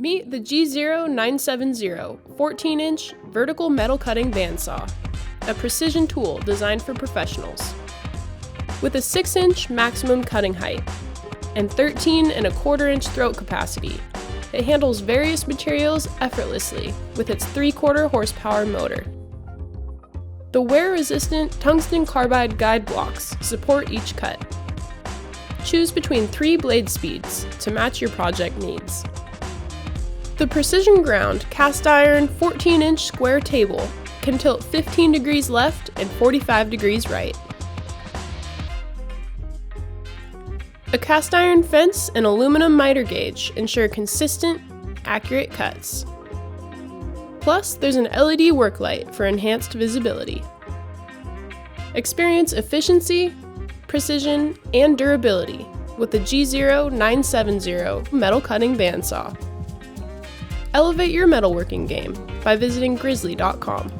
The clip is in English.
Meet the G0970 14-inch vertical metal cutting bandsaw, a precision tool designed for professionals. With a 6-inch maximum cutting height and 13¼ inch throat capacity, it handles various materials effortlessly with its 3/4 horsepower motor. The wear-resistant tungsten carbide guide blocks support each cut. Choose between 3 blade speeds to match your project needs. The precision ground cast iron 14-inch square table can tilt 15 degrees left and 45 degrees right. A cast iron fence and aluminum miter gauge ensure consistent, accurate cuts. Plus, there's an LED work light for enhanced visibility. Experience efficiency, precision, and durability with the G0970 metal cutting bandsaw. Elevate your metalworking game by visiting Grizzly.com.